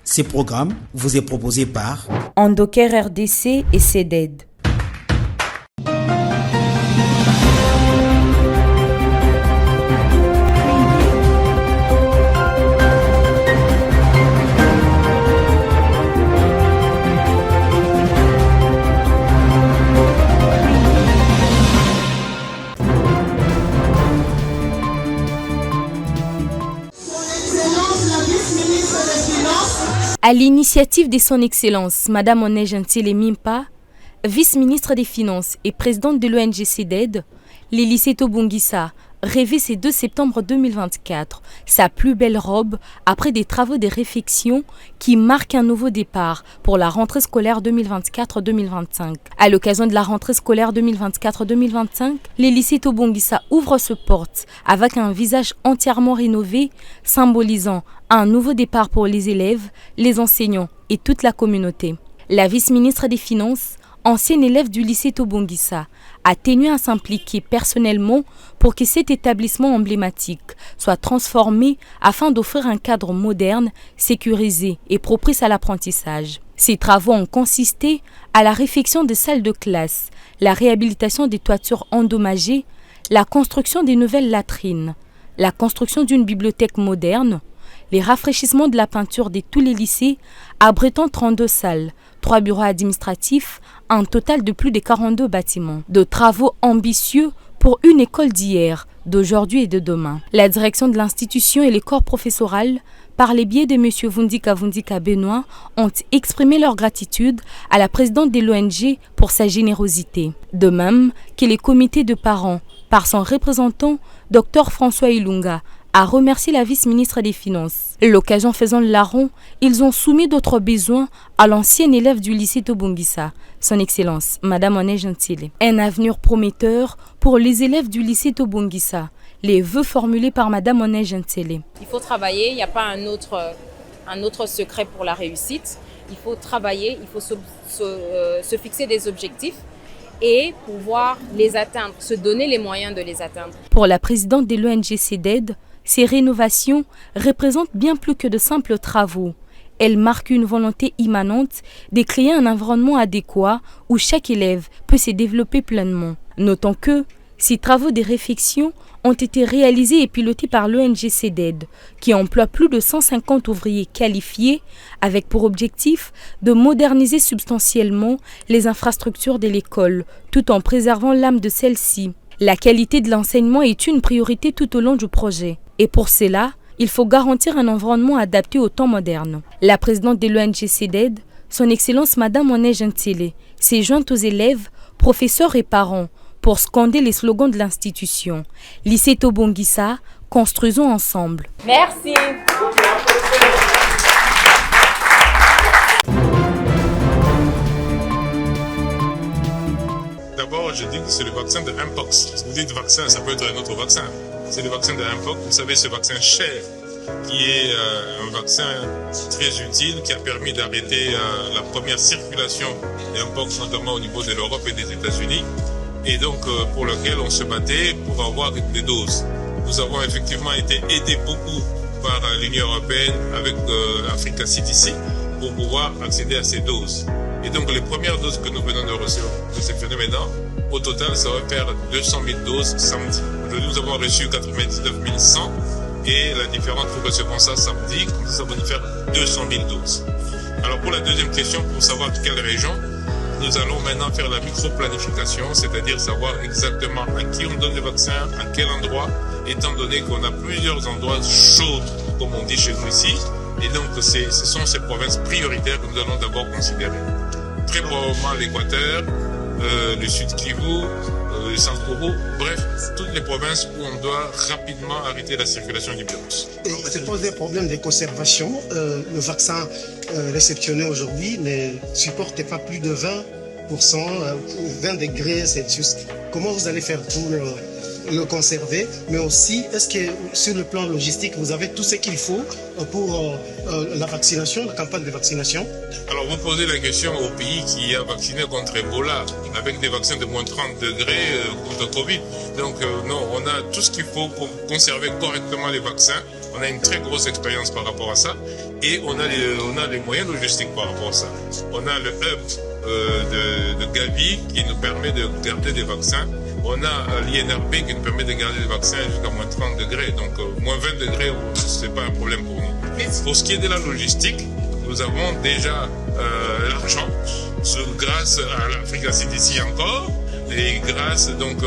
Ce programme vous est proposé par Endoker RDC et CEDED. À l'initiative de son Excellence, Madame Onet Gentile Mimpa, vice-ministre des Finances et présidente de l'ONG CEDED, les lycées Tobongisa rêvaient ce 2 septembre 2024 sa plus belle robe après des travaux de réfection qui marquent un nouveau départ pour la rentrée scolaire 2024-2025. À l'occasion de la rentrée scolaire 2024-2025, les lycées Tobongisa ouvrent ses portes avec un visage entièrement rénové, symbolisant un nouveau départ pour les élèves, les enseignants et toute la communauté. La vice-ministre des Finances, ancienne élève du lycée Tobongisa, a tenu à s'impliquer personnellement pour que cet établissement emblématique soit transformé afin d'offrir un cadre moderne, sécurisé et propice à l'apprentissage. Ces travaux ont consisté à la réfection des salles de classe, la réhabilitation des toitures endommagées, la construction des nouvelles latrines, la construction d'une bibliothèque moderne, les rafraîchissements de la peinture de tous les lycées, abritant 32 salles, 3 bureaux administratifs, un total de plus de 42 bâtiments. De travaux ambitieux pour une école d'hier, d'aujourd'hui et de demain. La direction de l'institution et les corps professoral, par les biais de M. Vundika Benoît, ont exprimé leur gratitude à la présidente de l'ONG pour sa générosité. De même que les comités de parents, par son représentant, Dr François Ilunga, a remercié la vice-ministre des Finances. L'occasion faisant le larron, ils ont soumis d'autres besoins à l'ancienne élève du lycée Tobongisa, son Excellence, Madame Onet Gentile. Un avenir prometteur pour les élèves du lycée Tobongisa. Les vœux formulés par Madame Onet Gentile. Il faut travailler, il n'y a pas un autre secret pour la réussite. Il faut travailler, il faut se fixer des objectifs et pouvoir les atteindre, se donner les moyens de les atteindre. Pour la présidente de l'ONG CEDED, ces rénovations représentent bien plus que de simples travaux. Elles marquent une volonté immanente de créer un environnement adéquat où chaque élève peut se développer pleinement. Notons que ces travaux de réfection ont été réalisés et pilotés par l'ONG CEDED, qui emploie plus de 150 ouvriers qualifiés avec pour objectif de moderniser substantiellement les infrastructures de l'école, tout en préservant l'âme de celle-ci. La qualité de l'enseignement est une priorité tout au long du projet. Et pour cela, il faut garantir un environnement adapté aux temps modernes. La présidente de l'ONG CEDED, son Excellence Madame Onet Gentile, s'est jointe aux élèves, professeurs et parents pour scander les slogans de l'institution. Lycée Tobongisa, construisons ensemble. Merci. D'abord, je dis que c'est le vaccin de Mpox. Si vous dites vaccin, ça peut être un autre vaccin. C'est le vaccin de Mpox. Vous savez, ce vaccin cher, qui est un vaccin très utile, qui a permis d'arrêter la première circulation de Mpox, notamment au niveau de l'Europe et des États-Unis, et donc pour lequel on se battait pour avoir des doses. Nous avons effectivement été aidés beaucoup par l'Union européenne avec l'Africa CDC pour pouvoir accéder à ces doses. Et donc les premières doses que nous venons de réceptionner maintenant, au total, ça va faire 200 000 doses samedi. Aujourd'hui, nous avons reçu 99 100 et la différence, nous recevons ça samedi, comme ça va nous faire 200 000 doses. Alors pour la deuxième question, pour savoir quelle région, nous allons maintenant faire la micro-planification, c'est-à-dire savoir exactement à qui on donne le vaccin, à quel endroit, étant donné qu'on a plusieurs endroits chauds, comme on dit chez nous ici. Et donc, ce sont ces provinces prioritaires que nous allons d'abord considérer. Très probablement l'Équateur, le Sud Kivu, le Sankoro, bref, toutes les provinces où on doit rapidement arrêter la circulation du virus. Il se pose des problèmes de conservation. Le vaccin réceptionné aujourd'hui ne supporte pas plus de 20%, 20 degrés Celsius. Comment vous allez faire pour le conserver, mais aussi, est-ce que sur le plan logistique, vous avez tout ce qu'il faut pour la vaccination, la campagne de vaccination? Alors, vous posez la question au pays qui a vacciné contre Ebola, avec des vaccins de moins 30 degrés contre Covid. Donc, non, on a tout ce qu'il faut pour conserver correctement les vaccins On a une très grosse expérience par rapport à ça et on a les moyens logistiques par rapport à ça. On a le hub de Gavi qui nous permet de garder des vaccins. On a l'INRP qui nous permet de garder des vaccins jusqu'à moins 30 degrés. Donc moins 20 degrés, c'est pas un problème pour nous. Pour ce qui est de la logistique, nous avons déjà l'argent grâce à l'Africa CDC encore et grâce donc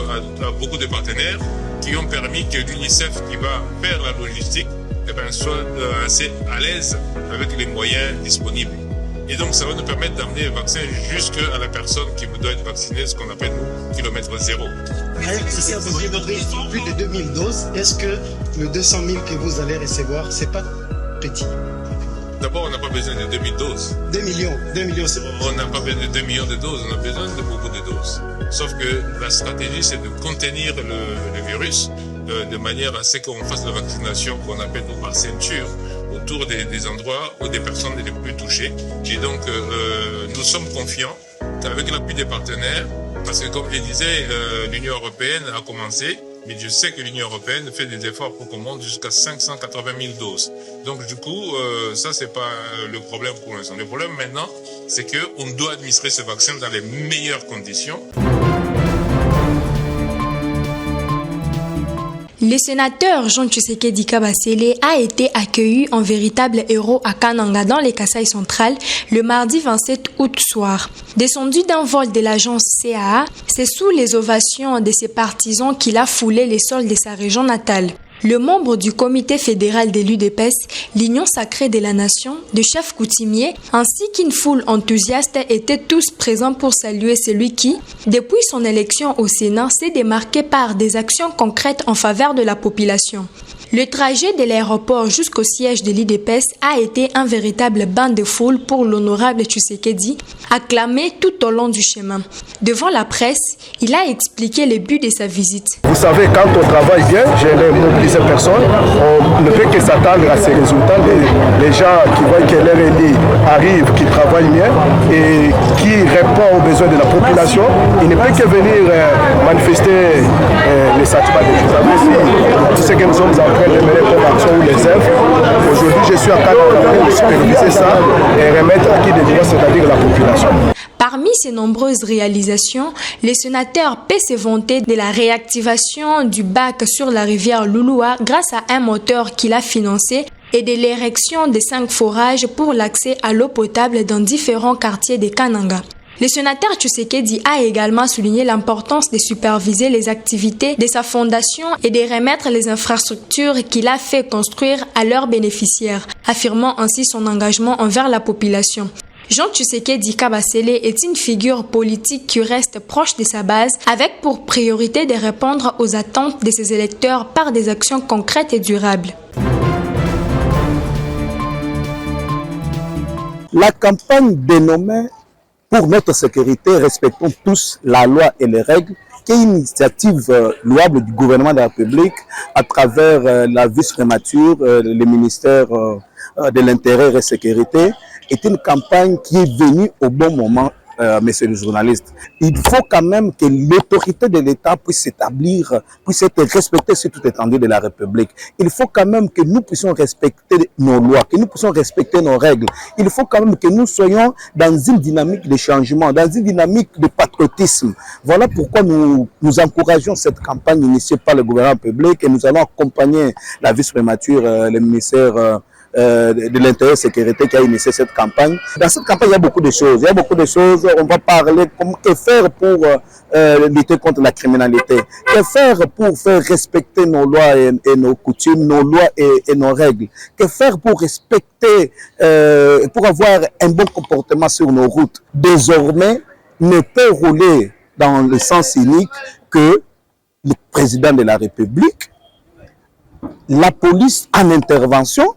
à beaucoup de partenaires qui ont permis que l'UNICEF qui va faire la logistique soit assez à l'aise avec les moyens disponibles. Et donc ça va nous permettre d'amener le vaccin jusqu'à la personne qui doit être vaccinée, ce qu'on appelle nous, kilomètre zéro. Ici, vous délivrez plus de 2000 doses. Est-ce que le 200 000 que vous allez recevoir, c'est pas petit? D'abord, on n'a pas besoin de 2000 doses. 2 millions, c'est bon. On n'a pas besoin de 2 millions de doses, on a besoin de beaucoup de doses. Sauf que la stratégie, c'est de contenir le virus de manière à ce qu'on fasse la vaccination qu'on appelle nous par ceinture autour des endroits ou des personnes les plus touchées. Et donc, nous sommes confiants qu'avec l'appui des partenaires, parce que comme je disais, l'Union européenne a commencé, mais je sais que l'Union européenne fait des efforts pour qu'on monte jusqu'à 580 000 doses. Donc du coup, ça c'est pas le problème pour l'instant. Le problème maintenant, c'est qu'on doit administrer ce vaccin dans les meilleures conditions. Le sénateur Jean Tshisekedi Kabasele a été accueilli en véritable héros à Kananga dans les Kasaï centrales le mardi 27 août soir. Descendu d'un vol de l'agence CAA, c'est sous les ovations de ses partisans qu'il a foulé les sols de sa région natale. Le membre du comité fédéral de l'UDPS, l'Union sacrée de la nation, de chef coutumier, ainsi qu'une foule enthousiaste étaient tous présents pour saluer celui qui, depuis son élection au Sénat, s'est démarqué par des actions concrètes en faveur de la population. Le trajet de l'aéroport jusqu'au siège de l'UDPS a été un véritable bain de foule pour l'honorable Tshisekedi, acclamé tout au long du chemin. Devant la presse, il a expliqué le but de sa visite. Vous savez, quand on travaille bien, j'ai mobilisé personne, on ne peut que s'attendre à ces résultats. Les gens qui voient que leur élu arrive, qui travaillent bien et qui répond aux besoins de la population, il ne peut que venir manifester les sentiments de tout ce que nous sommes en train de mener comme action ou les œuvres. Aujourd'hui, je suis en train de superviser ça et remettre à qui des droits, c'est-à-dire la population. Parmi ces nombreuses réalisations, le sénateur peut se vanter de la réactivation du bac sur la rivière Louloua grâce à un moteur qu'il a financé et de l'érection de 5 forages pour l'accès à l'eau potable dans différents quartiers de Kananga. Le sénateur Tshisekedi a également souligné l'importance de superviser les activités de sa fondation et de remettre les infrastructures qu'il a fait construire à leurs bénéficiaires, affirmant ainsi son engagement envers la population. Jean Tshisekedi Kabasele est une figure politique qui reste proche de sa base, avec pour priorité de répondre aux attentes de ses électeurs par des actions concrètes et durables. La campagne dénommée Pour notre sécurité, respectons tous la loi et les règles, qui est une initiative louable du gouvernement de la République à travers la vice-prémature, le ministère de l'Intérieur et de la Sécurité, est une campagne qui est venue au bon moment, messieurs les journalistes. Il faut quand même que l'autorité de l'État puisse s'établir, puisse être respectée sur toute étendue de la République. Il faut quand même que nous puissions respecter nos lois, que nous puissions respecter nos règles. Il faut quand même que nous soyons dans une dynamique de changement, dans une dynamique de patriotisme. Voilà pourquoi nous encourageons cette campagne initiée par le gouvernement public et nous allons accompagner la vice-prémature, le ministère de l'Intérieur et de la Sécurité qui a initié cette campagne. Dans cette campagne, il y a beaucoup de choses. Il y a beaucoup de choses. On va parler que faire pour lutter contre la criminalité. Que faire pour faire respecter nos lois et nos coutumes, nos lois et nos règles. Que faire pour respecter, pour avoir un bon comportement sur nos routes. Désormais, ne peut rouler dans le sens unique que le président de la République, la police en intervention,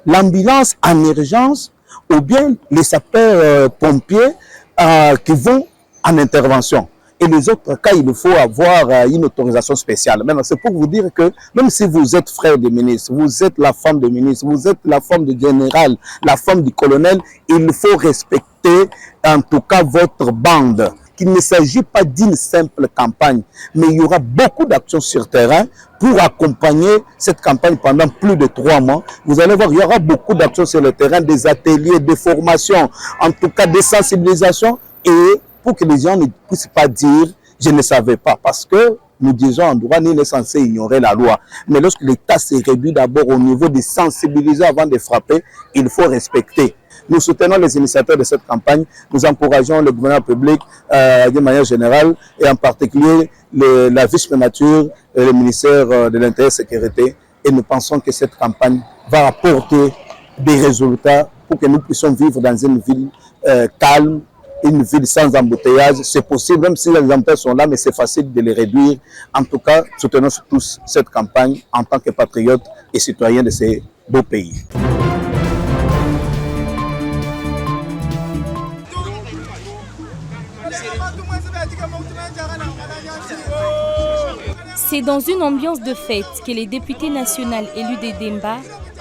l'ambulance en urgence ou bien les sapeurs-pompiers qui vont en intervention. Et les autres cas, il faut avoir une autorisation spéciale. Maintenant, c'est pour vous dire que même si vous êtes frère de ministre, vous êtes la femme de ministre, vous êtes la femme du général, la femme du colonel, il faut respecter en tout cas votre bande. qu'il ne s'agit pas d'une simple campagne, mais il y aura beaucoup d'actions sur terrain pour accompagner cette campagne pendant plus de 3 mois. Vous allez voir, il y aura beaucoup d'actions sur le terrain, des ateliers, des formations, en tout cas des sensibilisations, et pour que les gens ne puissent pas dire « je ne savais pas », parce que nous disons en droit, nul n'est censé ignorer la loi. Mais lorsque l'État s'est réduit d'abord au niveau de sensibiliser avant de frapper, il faut respecter. Nous soutenons les initiateurs de cette campagne, nous encourageons le gouvernement public de manière générale et en particulier la vice-prémature et le ministère de l'Intérieur et de la Sécurité. Et nous pensons que cette campagne va apporter des résultats pour que nous puissions vivre dans une ville calme, une ville sans embouteillage. C'est possible, même si les embouteillages sont là, mais c'est facile de les réduire. En tout cas, soutenons tous cette campagne en tant que patriotes et citoyens de ces beaux pays. C'est dans une ambiance de fête que les députés nationaux élus de Demba,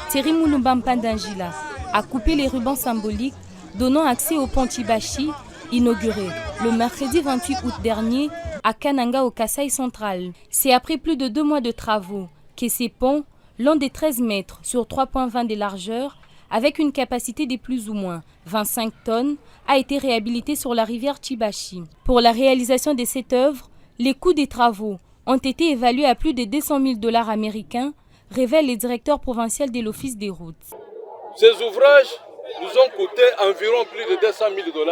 Thierry Moulumba Mpandangila, a coupé les rubans symboliques donnant accès au pont Chibashi, inauguré le mercredi 28 août dernier à Kananga au Kasaï central. C'est après plus de 2 mois de travaux que ces ponts, long de 13 mètres sur 3,20 de largeur, avec une capacité de plus ou moins 25 tonnes, a été réhabilité sur la rivière Chibashi. Pour la réalisation de cette œuvre, les coûts des travaux ont été évalués à plus de 200 000 $ américains, révèle le directeur provincial de l'Office des routes. Ces ouvrages nous ont coûté environ plus de 200 000 $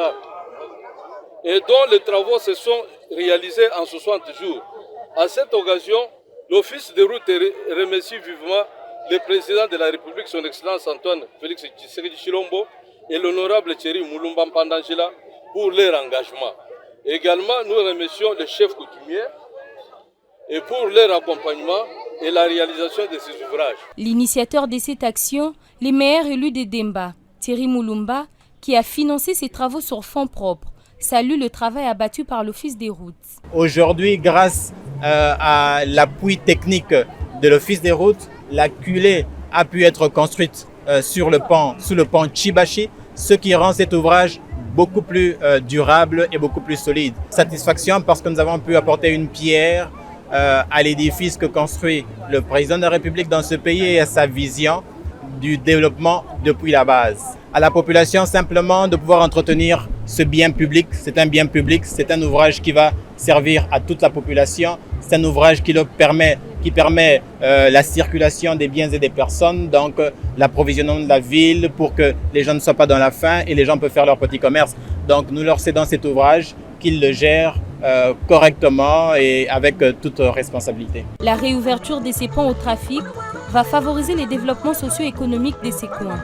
et dont les travaux se sont réalisés en 60 jours. À cette occasion, l'Office des routes remercie vivement le président de la République, son Excellence Antoine Félix Tshisekedi Tshilombo, et l'honorable Thierry Moulumba Mpandangila pour leur engagement. Également, nous remercions le chef coutumier et pour leur accompagnement et la réalisation de ces ouvrages. L'initiateur de cette action, le maire élu de Demba, Thierry Moulumba, qui a financé ces travaux sur fonds propres, salue le travail abattu par l'Office des routes. Aujourd'hui, grâce à l'appui technique de l'Office des routes, la culée a pu être construite sous le pont Chibashi, ce qui rend cet ouvrage beaucoup plus durable et beaucoup plus solide. Satisfaction parce que nous avons pu apporter une pierre à l'édifice que construit le président de la République dans ce pays et à sa vision du développement depuis la base. À la population simplement de pouvoir entretenir ce bien public. C'est un bien public, c'est un ouvrage qui va servir à toute la population. C'est un ouvrage qui permet la circulation des biens et des personnes, donc l'approvisionnement de la ville pour que les gens ne soient pas dans la faim et les gens peuvent faire leur petit commerce. Donc nous leur cédons cet ouvrage, qu'ils le gèrent correctement et avec toute responsabilité. La réouverture de ces ponts au trafic va favoriser les développements socio-économiques de ces coins.